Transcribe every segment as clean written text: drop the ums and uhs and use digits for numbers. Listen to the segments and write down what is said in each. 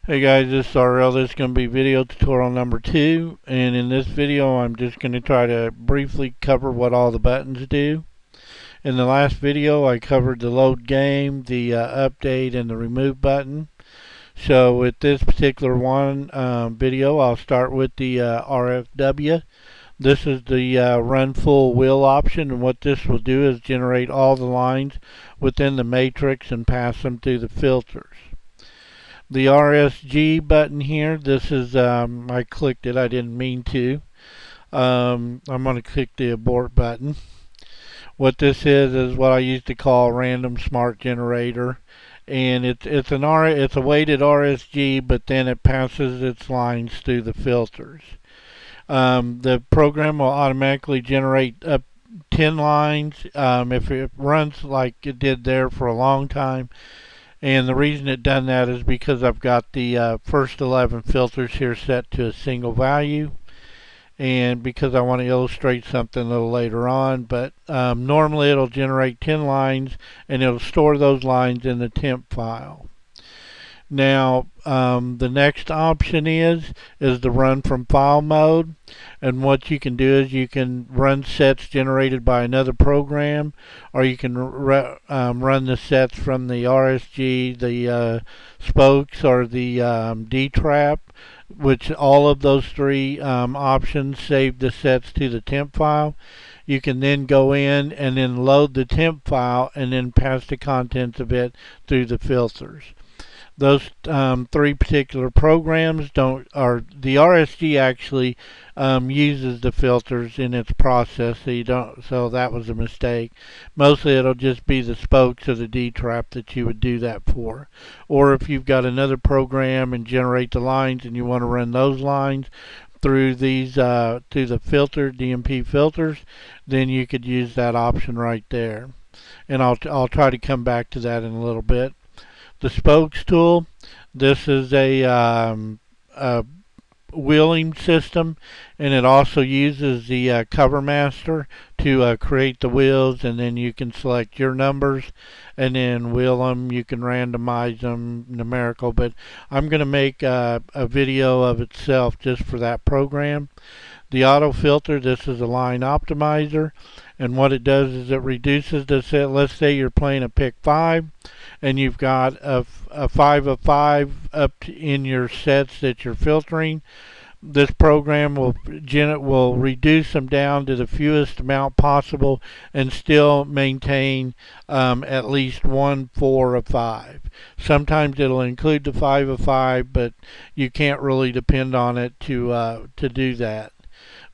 Hey guys, this is RL. This is going to be video tutorial number 2, and in this video I'm just going to try to briefly cover what all the buttons do. In the last video I covered the load game, the update, and the remove button. So with this particular video, I'll start with the RFW. This is the run full wheel option, and what this will do is generate all the lines within the matrix and pass them through the filters. The RSG button here, this is, I clicked it, I didn't mean to. I'm going to click the abort button. What this is what I used to call random smart generator. And it's a weighted RSG, but then it passes its lines through the filters. The program will automatically generate up 10 lines if it runs like it did there for a long time. And the reason it done that is because I've got the first 11 filters here set to a single value, and because I want to illustrate something a little later on. But normally it'll generate 10 lines, and it'll store those lines in the temp file. Now the next option is the run from file mode, and what you can do is you can run sets generated by another program, or you can run the sets from the RSG, the spokes, or the D-trap, which all of those three options save the sets to the temp file. You can then go in and then load the temp file and then pass the contents of it through the filters. Those three particular programs the RSG actually uses the filters in its process, so that was a mistake. Mostly it'll just be the spokes or the D-trap that you would do that for. Or if you've got another program and generate the lines and you want to run those lines through these through the DMP filters, then you could use that option right there. And I'll try to come back to that in a little bit. The spokes tool, this is a wheeling system, and it also uses the cover master to create the wheels, and then you can select your numbers and then wheel them. You can randomize them numerical, but I'm going to make a video of itself just for that program. The auto filter, this is a line optimizer, and what it does is it reduces the set. Let's say you're playing a pick 5 and you've got a 5 of 5 in your sets that you're filtering. This program will reduce them down to the fewest amount possible and still maintain at least 1 4 of 5. Sometimes it'll include the 5 of 5, but you can't really depend on it to do that.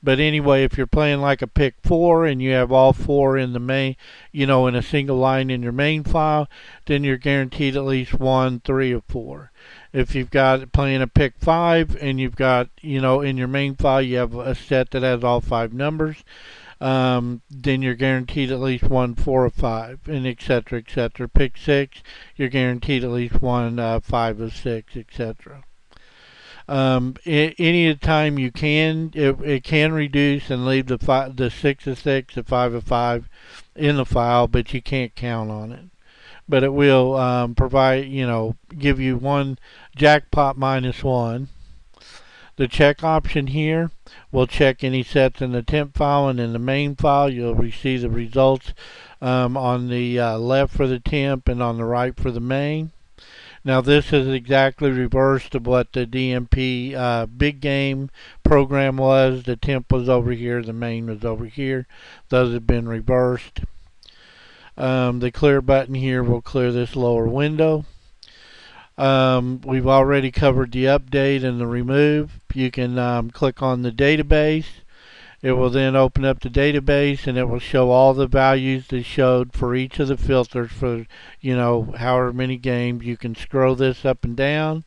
But anyway, if you're playing like a pick 4 and you have all 4 in the main, in a single line in your main file, then you're guaranteed at least 1 3 of 4. If you've got playing a pick 5 and you've got, in your main file you have a set that has all 5 numbers, then you're guaranteed at least 1 4 of 5, and etc. etc. Pick 6, you're guaranteed at least 1 5 of 6, etc. Any time you can, it can reduce and leave the 6 of 6, the 5 of 5 in the file, but you can't count on it. But it will provide, give you one jackpot -1. The check option here will check any sets in the temp file, and in the main file you'll receive the results on the left for the temp and on the right for the main. Now this is exactly reversed of what the DMP big game program was. The temp was over here, the main was over here. Those have been reversed. The clear button here will clear this lower window. We've already covered the update and the remove. You can click on the database. It will then open up the database, and it will show all the values that showed for each of the filters for, however many games. You can scroll this up and down.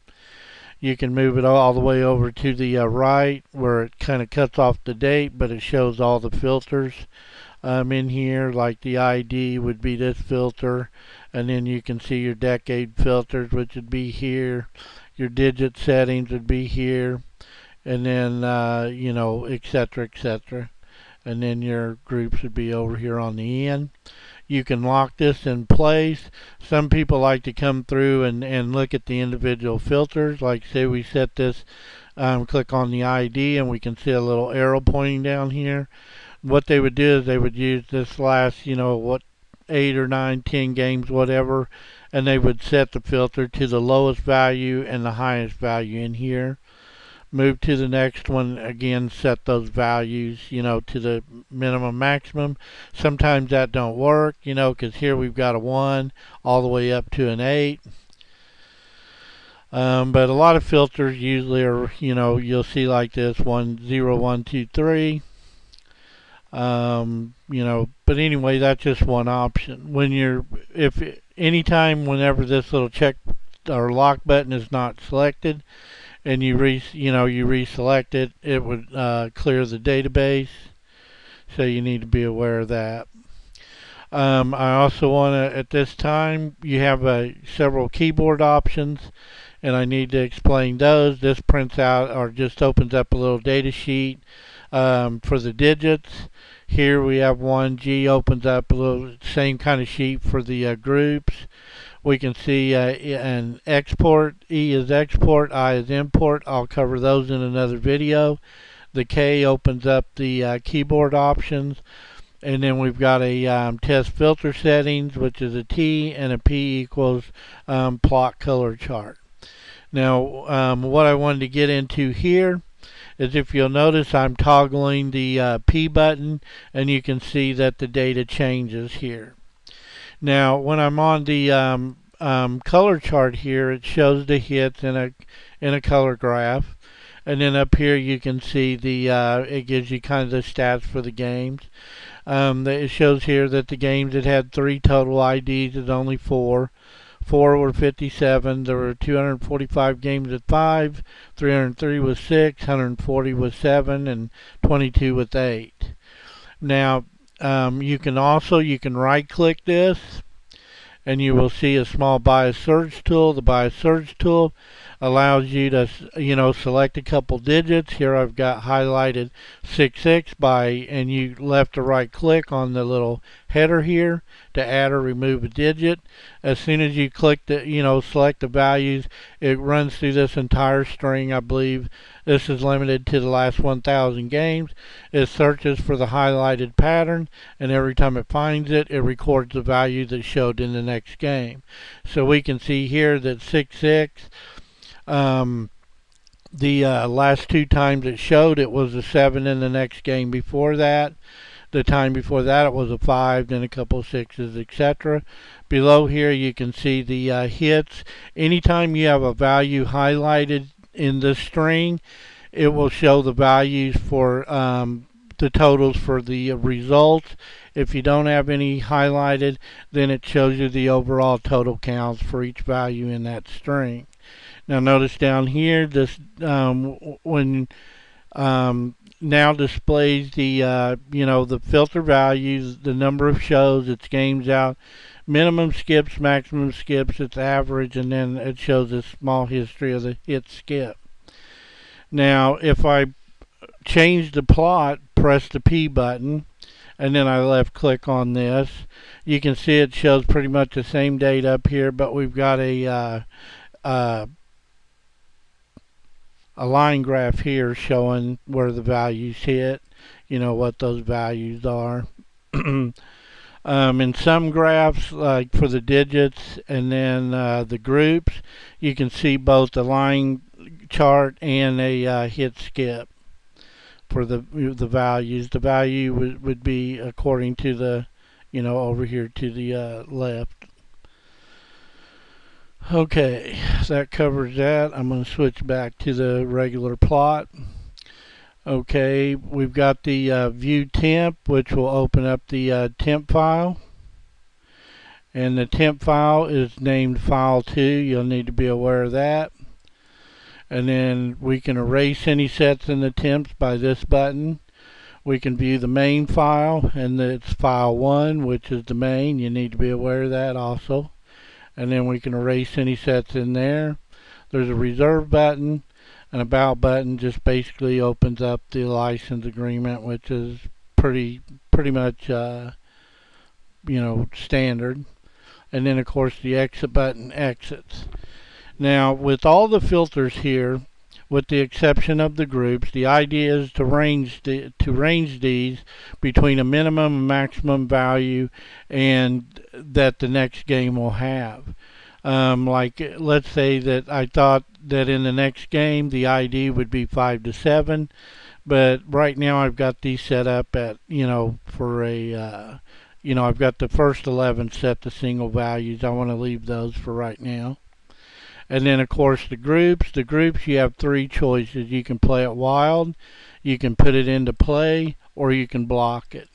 You can move it all the way over to the right, where it kind of cuts off the date, but it shows all the filters in here. Like the ID would be this filter, and then you can see your decade filters, which would be here. Your digit settings would be here. And then, etc., etc. And then your groups would be over here on the end. You can lock this in place. Some people like to come through and look at the individual filters. Like say we set this, click on the ID and we can see a little arrow pointing down here. What they would do is they would use this last, 8 or 9, 10 games, whatever, and they would set the filter to the lowest value and the highest value in here. Move to the next one, again set those values, to the minimum maximum. Sometimes that don't work, because here we've got a 1 all the way up to an 8. But a lot of filters usually are, you'll see like this 1, 0, 1, 2, 3. But anyway, that's just one option. Whenever this little check or lock button is not selected, and you reselect it, it would clear the database. So you need to be aware of that. I also want to, at this time, you have several keyboard options, and I need to explain those. This prints out or just opens up a little data sheet for the digits. Here we have 1G opens up a little same kind of sheet for the groups. We can see an export. E is export, I is import. I'll cover those in another video. The K opens up the keyboard options. And then we've got a test filter settings, which is a T, and a P equals plot color chart. Now, what I wanted to get into here is, if you'll notice, I'm toggling the P button, and you can see that the data changes here. Now, when I'm on the color chart here, it shows the hits in a color graph, and then up here you can see it gives you kind of the stats for the games. It shows here that the games that had 3 total IDs is only 4. 4 were 57. There were 245 games at 5. 303 with 6. 140 with 7, and 22 with 8. Now, you can right-click this, and you will see a small bias search tool. The bias search tool allows you to, select a couple digits. Here I've got highlighted 66 and you left or right click on the little header here to add or remove a digit. As soon as you click select the values, it runs through this entire string. I believe this is limited to the last 1,000 games. It searches for the highlighted pattern, and every time it finds it, it records the value that showed in the next game. So we can see here that 66, the last 2 times it showed, it was a 7 in the next game before that. The time before that it was a 5, then a couple of 6s, etc. Below here you can see the hits. Anytime you have a value highlighted in this string, it will show the values for the totals for the results. If you don't have any highlighted, then it shows you the overall total counts for each value in that string. Now notice down here, this now displays the the filter values, the number of shows, its games out, minimum skips, maximum skips, its average, and then it shows a small history of the hit skip. Now if I change the plot, press the P button, and then I left click on this, you can see it shows pretty much the same data up here, but we've got a line graph here showing where the values hit, what those values are. In some graphs, like for the digits and then the groups, you can see both the line chart and a hit skip for the values. The value would be according to the, over here to the left. Okay, that covers that. I'm going to switch back to the regular plot. Okay, we've got the view temp, which will open up the temp file. And the temp file is named file 2. You'll need to be aware of that. And then we can erase any sets in the temps by this button. We can view the main file, and it's file 1, which is the main. You need to be aware of that also. And then we can erase any sets in there. There's a reserve button. An about button just basically opens up the license agreement, which is pretty much standard. And then of course the exit button exits. Now with all the filters here, with the exception of the groups, the idea is to range these between a minimum and maximum value and that the next game will have. Like let's say that I thought that in the next game the ID would be 5 to 7, but right now I've got these set up at for a I've got the first 11 set to single values. I want to leave those for right now. And then of course the groups you have three choices. You can play it wild, you can put it into play, or you can block it.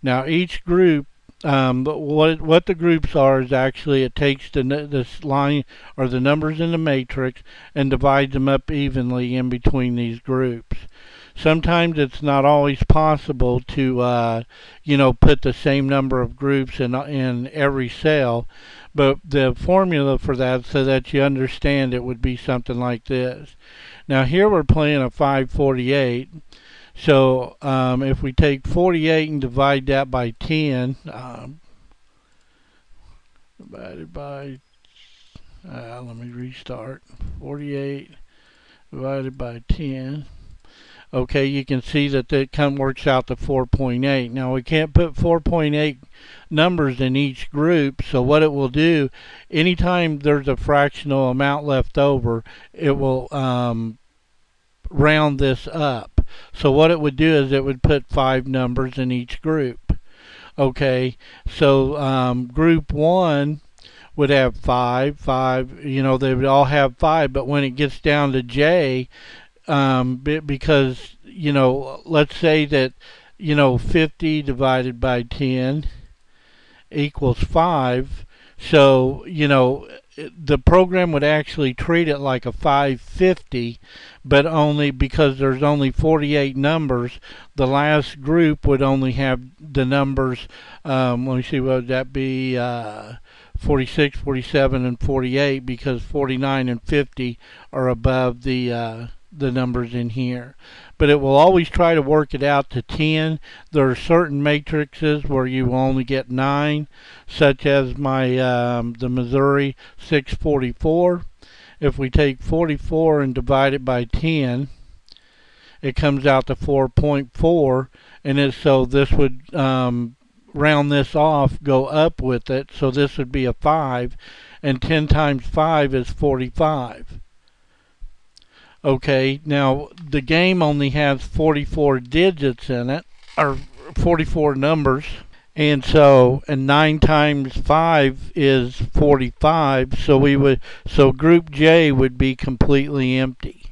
Now each group, what the groups are is actually it takes this line or the numbers in the matrix and divides them up evenly in between these groups. Sometimes it's not always possible to put the same number of groups in every cell, but the formula for that, so that you understand it, would be something like this. Now here we're playing a 548. So if we take 48 and divide that by 10, divided by, let me restart, 48 divided by 10. Okay, you can see that it works out to 4.8. Now we can't put 4.8 numbers in each group, so what it will do, anytime there's a fractional amount left over, it will round this up. So what it would do is it would put 5 numbers in each group. Okay, so group 1 would have 5, they would all have 5, but when it gets down to J, because let's say that 50 divided by 10 equals 5, so the program would actually treat it like a 550, but only because there's only 48 numbers, the last group would only have the numbers, let me see, what would that be, 46, 47, and 48, because 49 and 50 are above the numbers in here. But it will always try to work it out to 10. There are certain matrices where you will only get 9, such as the Missouri 644. If we take 44 and divide it by 10, it comes out to 4.4, and so this would round this off, go up with it, so this would be a 5, and 10 times 5 is 45. Okay, now the game only has 44 digits in it, or 44 numbers, and 9 times 5 is 45, so group J would be completely empty.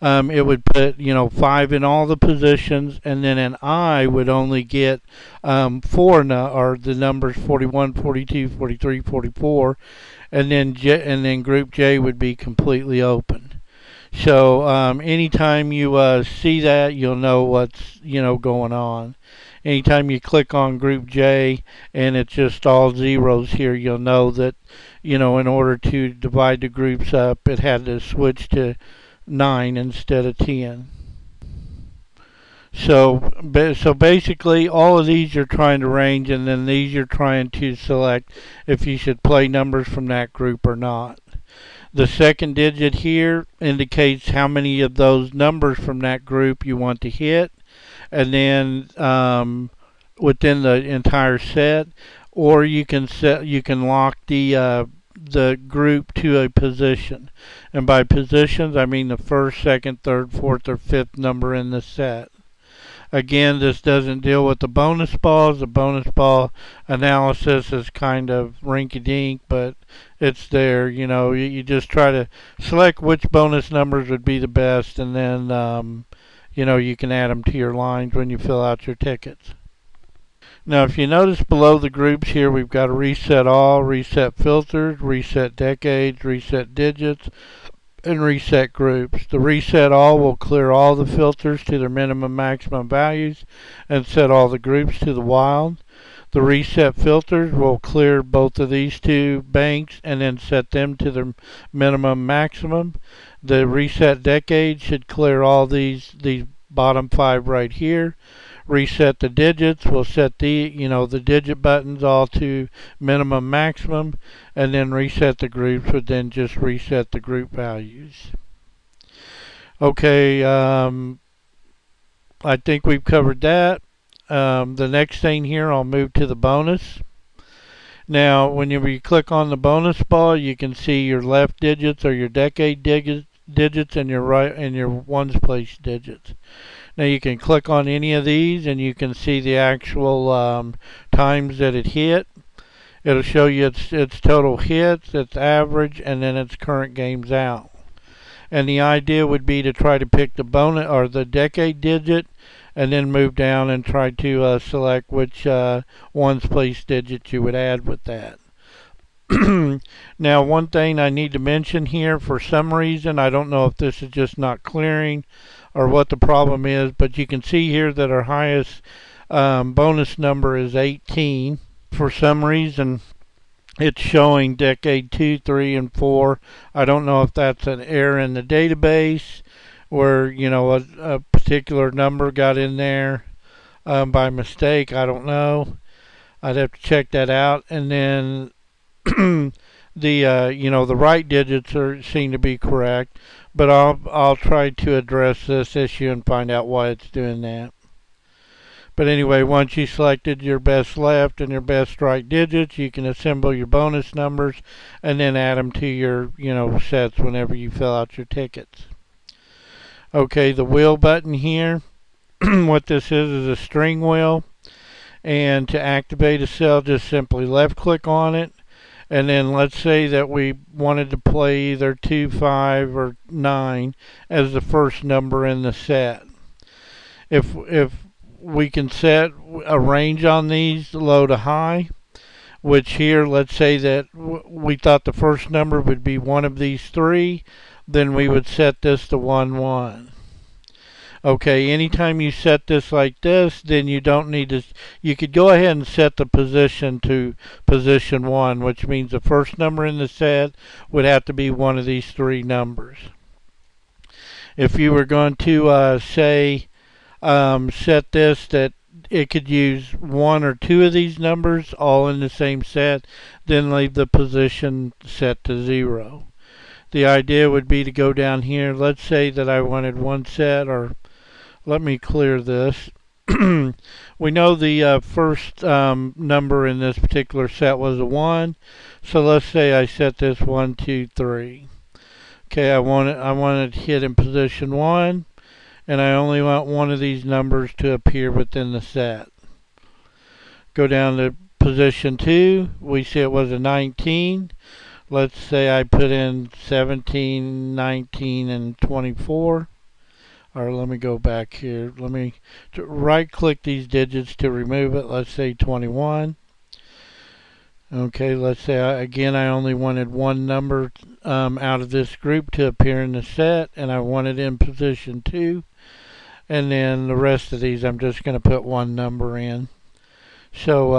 It would put 5 in all the positions, and then an I would only get 4 or the numbers 41, 42, 43, 44, and then group J would be completely open. So anytime you see that, you'll know what's going on. Anytime you click on group J and it's just all zeros here, you'll know that in order to divide the groups up, it had to switch to 9 instead of 10. So basically all of these you're trying to range, and then these you're trying to select if you should play numbers from that group or not. The second digit here indicates how many of those numbers from that group you want to hit, and then within the entire set, or you can lock the group to a position. And by positions, I mean the first, second, third, fourth, or fifth number in the set. Again, this doesn't deal with the bonus balls. The bonus ball analysis is kind of rinky-dink, but it's there. You just try to select which bonus numbers would be the best, and then you can add them to your lines when you fill out your tickets. Now, if you notice below the groups here, we've got a reset all, reset filters, reset decades, reset digits, and reset groups. The reset all will clear all the filters to their minimum maximum values and set all the groups to the wild. The reset filters will clear both of these two banks and then set them to their minimum maximum. The reset decade should clear all these bottom 5 right here. reset the digits. We'll set the the digit buttons all to minimum maximum, and then reset the groups would then just reset the group values. Okay, I think we've covered that. The next thing here, I'll move to the bonus. Now, whenever you click on the bonus ball, you can see your left digits or your decade digits and your right and your ones place digits. Now you can click on any of these and you can see the actual times that it hit. It'll show you its total hits, its average, and then its current games out. And the idea would be to try to pick the bonus or the decade digit and then move down and try to select which ones place digit you would add with that. Now, one thing I need to mention here, for some reason, I don't know if this is just not clearing or what the problem is, but you can see here that our highest bonus number is 18. For some reason, it's showing decade 2, 3, and 4. I don't know if that's an error in the database where a particular number got in there by mistake. I don't know. I'd have to check that out. And then the right digits seem to be correct, but I'll try to address this issue and find out why it's doing that. But anyway, once you selected your best left and your best right digits, you can assemble your bonus numbers and then add them to your sets whenever you fill out your tickets. Okay, the wheel button here, what this is a string wheel, and to activate a cell, just simply left click on it, and then let's say that we wanted to play either 2, 5, or 9 as the first number in the set. If we can set a range on these, low to high, which here, let's say that we thought the first number would be one of these three, then we would set this to 1, 1. Okay, anytime you set this like this, then you don't need to, you could go ahead and set the position to position 1, which means the first number in the set would have to be one of these three numbers. If you were going to say set this that it could use 1 or 2 of these numbers all in the same set, then leave the position set to 0. The idea would be to go down here. Let's say that I wanted one set, or let me clear this. We know the first number in this particular set was a 1, so let's say I set this 1, 2, 3. Okay, I want it hit in position 1, and I only want one of these numbers to appear within the set. Go down to position 2. We see it was a 19. Let's say I put in 17, 19, and 24. Or let me go back here. Let me right click these digits to remove it. Let's say 21. Okay, let's say again I only wanted one number out of this group to appear in the set, and I want it in position 2. And then the rest of these I'm just going to put one number in. So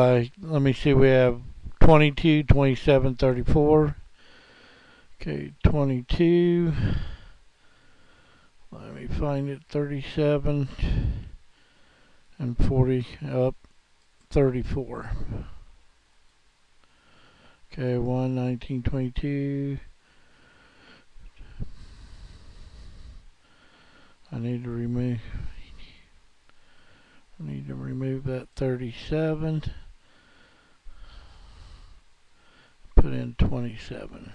let me see, we have 22, 27, 34. Okay, 22. Let me find it, 37 and 40 up 34. Okay, 1, 19, 22. I need to remove that 37. Put in 27.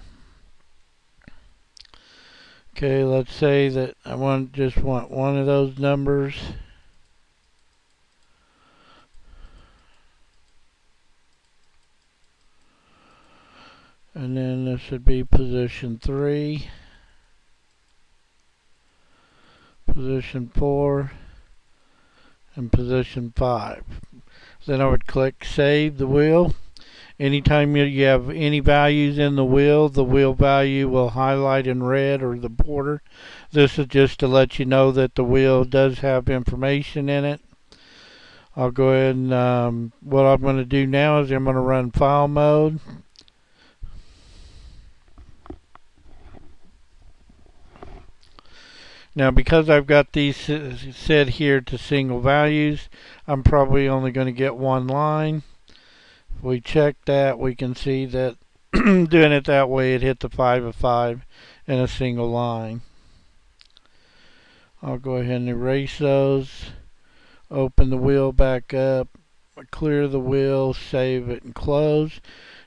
Okay, let's say that I just want one of those numbers. And then this would be position 3, position 4, and position 5. Then I would click Save the Wheel. Anytime you have any values in the wheel value will highlight in red, or the border. This is just to let you know that the wheel does have information in it. I'll go ahead and what I'm going to do now is I'm going to run file mode. Now, because I've got these set here to single values, I'm probably only going to get one line. If we check that, we can see that doing it that way, it hit the 5 of 5 in a single line. I'll go ahead and erase those, open the wheel back up, clear the wheel, save it, and close.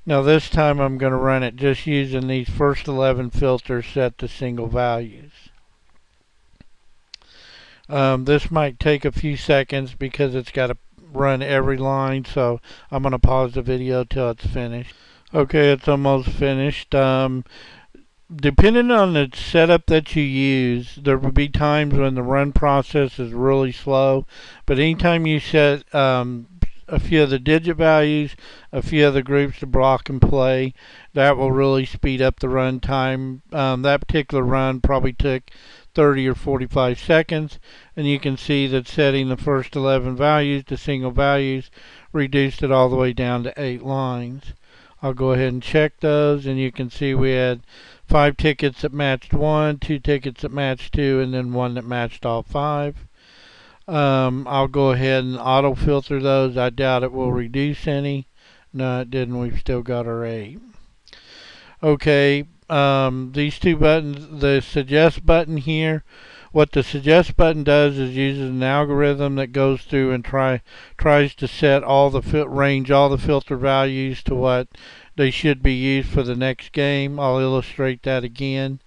Now this time I'm going to run it just using these first 11 filters set to single values. This might take a few seconds because it's got to run every line, so I'm going to pause the video till it's finished. Okay, it's almost finished. Depending on the setup that you use, there will be times when the run process is really slow, but anytime you set a few of the digit values, a few of the groups to block and play, that will really speed up the run time. That particular run probably took 30 or 45 seconds, and you can see that setting the first 11 values to single values reduced it all the way down to 8 lines. I'll go ahead and check those, and you can see we had 5 tickets that matched 1, 2 tickets that matched 2, and then 1 that matched all 5. I'll go ahead and auto filter those. I doubt it will reduce any. No, it didn't. We've still got our 8. Okay, these two buttons, the suggest button here, what the suggest button does is uses an algorithm that goes through and tries to set all the range all the filter values to what they should be used for the next game. I'll illustrate that again.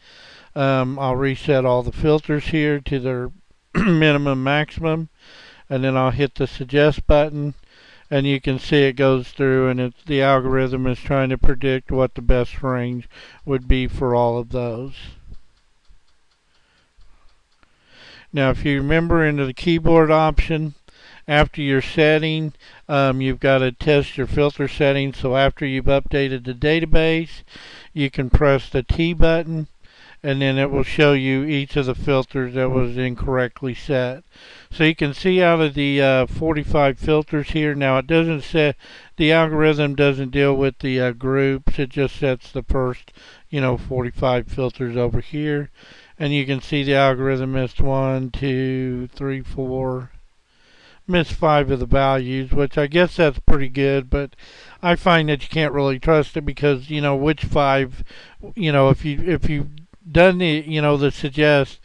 I'll reset all the filters here to their minimum maximum, and then I'll hit the suggest button, and you can see it goes through, and the algorithm is trying to predict what the best range would be for all of those. Now, if you remember, into the keyboard option, after your setting, you've got to test your filter settings. So after you've updated the database, you can press the T button, and then it will show you each of the filters that was incorrectly set. So you can see out of the 45 filters here, now it doesn't set, the algorithm doesn't deal with the groups, it just sets the first 45 filters over here. And you can see the algorithm missed 1, 2, 3, 4, missed 5 of the values, which I guess that's pretty good, but I find that you can't really trust it because, which 5, if you've done the suggest,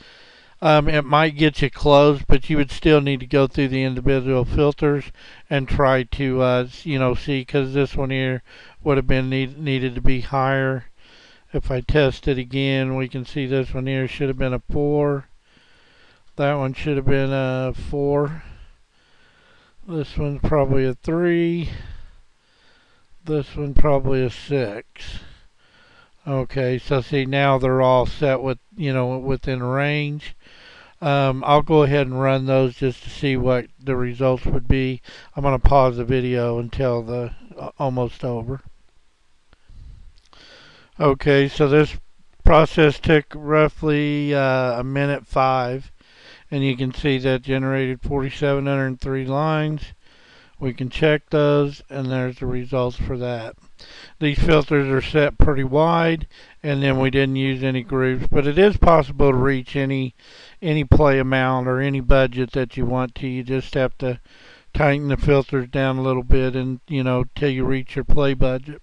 it might get you close, but you would still need to go through the individual filters and try to, see, because this one here would have been needed to be higher. If I test it again, we can see this one here should have been a 4. That one should have been a 4. This one's probably a 3. This one probably a 6. Okay, so see, now they're all set with, within range. I'll go ahead and run those just to see what the results would be. I'm going to pause the video until the almost over. Okay, so this process took roughly a minute 5, and you can see that generated 4,703 lines. We can check those, and there's the results for that. These filters are set pretty wide, and then we didn't use any groups, but it is possible to reach any play amount or any budget that you want to. You just have to tighten the filters down a little bit, and till you reach your play budget.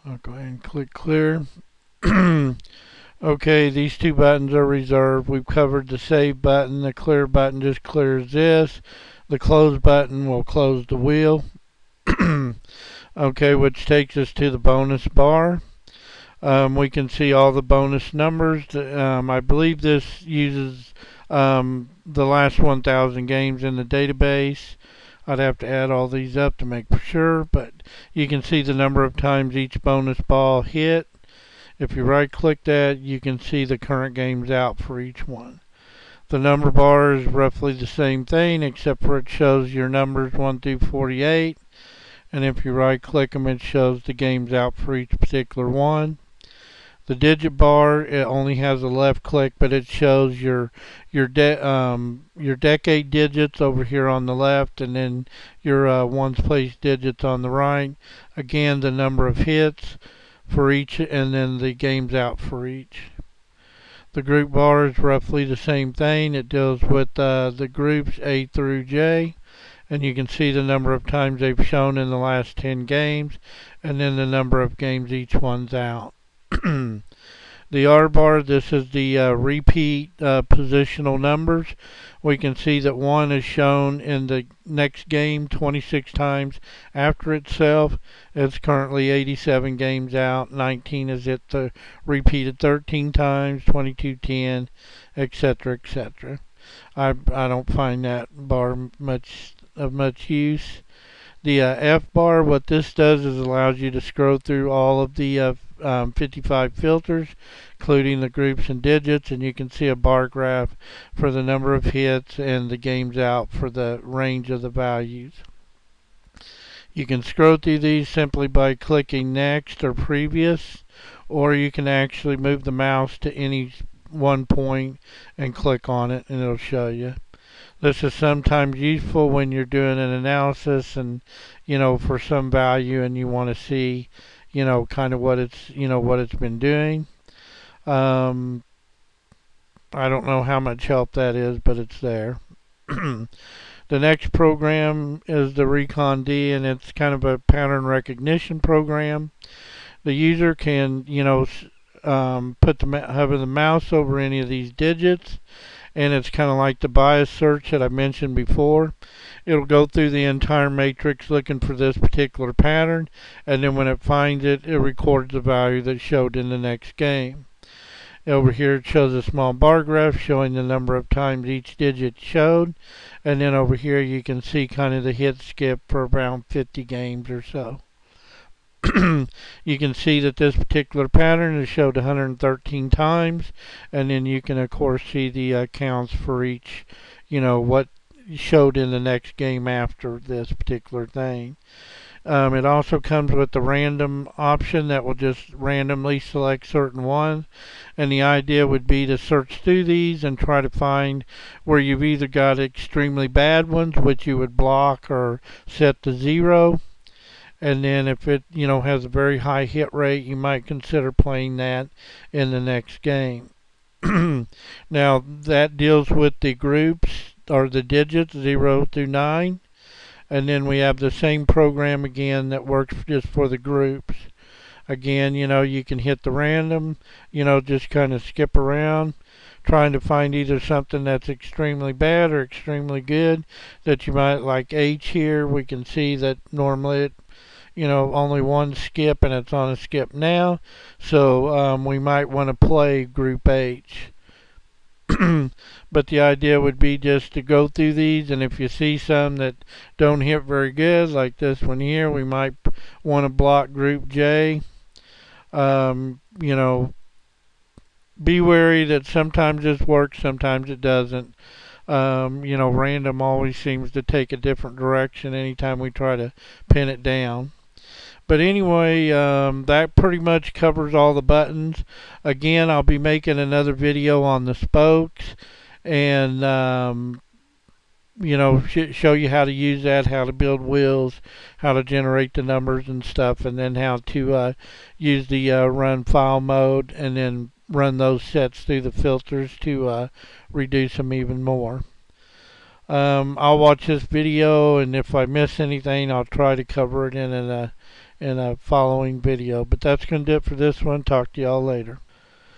I'll go ahead and click clear. Okay, these two buttons are reserved. We've covered the save button. The clear button just clears this. The close button will close the wheel. Okay, which takes us to the bonus bar. We can see all the bonus numbers. I believe this uses the last 1,000 games in the database. I'd have to add all these up to make sure, but you can see the number of times each bonus ball hit. If you right click that, you can see the current games out for each one. The number bar is roughly the same thing, except for it shows your numbers 1 through 48, and if you right click them, it shows the games out for each particular one. The digit bar, it only has a left click, but it shows your decade digits over here on the left, and then your ones place digits on the right. Again, the number of hits for each, and then the games out for each. The group bar is roughly the same thing. It deals with the groups A through J, and you can see the number of times they've shown in the last 10 games, and then the number of games each one's out. The R bar, this is the repeat positional numbers. We can see that 1 is shown in the next game 26 times after itself. It's currently 87 games out. 19 is repeated 13 times, 22, 10, etc., etc. I don't find that bar of much use. The F bar, what this does is allows you to scroll through all of the 55 filters, including the groups and digits, and you can see a bar graph for the number of hits and the games out for the range of the values. You can scroll through these simply by clicking next or previous, or you can actually move the mouse to any one point and click on it and it'll show you. This is sometimes useful when you're doing an analysis and, for some value and you want to see, kind of what it's been doing. I don't know how much help that is, but it's there. The next program is the Recon D, and it's kind of a pattern recognition program. The user can, hover the mouse over any of these digits, and it's kind of like the bias search that I mentioned before. It'll go through the entire matrix looking for this particular pattern, and then when it finds it, it records the value that showed in the next game. Over here it shows a small bar graph showing the number of times each digit showed, and then over here you can see kind of the hit skip for around 50 games or so. You can see that this particular pattern is showed 113 times, and then you can of course see the counts for each, what showed in the next game after this particular thing. It also comes with the random option that will just randomly select certain ones, and the idea would be to search through these and try to find where you've either got extremely bad ones, which you would block or set to 0. And then if it, has a very high hit rate, you might consider playing that in the next game. Now, that deals with the groups, or the digits, 0 through 9. And then we have the same program again that works just for the groups. Again, you can hit the random, just kind of skip around, trying to find either something that's extremely bad or extremely good that you might like. H here, we can see that normally it, only one skip, and it's on a skip now, so we might want to play group H. But the idea would be just to go through these, and if you see some that don't hit very good, like this one here, we might want to block group J. Be wary that sometimes this works, sometimes it doesn't. Random always seems to take a different direction anytime we try to pin it down. But anyway, that pretty much covers all the buttons. Again, I'll be making another video on the spokes and, show you how to use that, how to build wheels, how to generate the numbers and stuff, and then how to use the run file mode and then run those sets through the filters to reduce them even more. I'll watch this video, and if I miss anything, I'll try to cover it in a following video. But that's going to do it for this one. Talk to y'all later.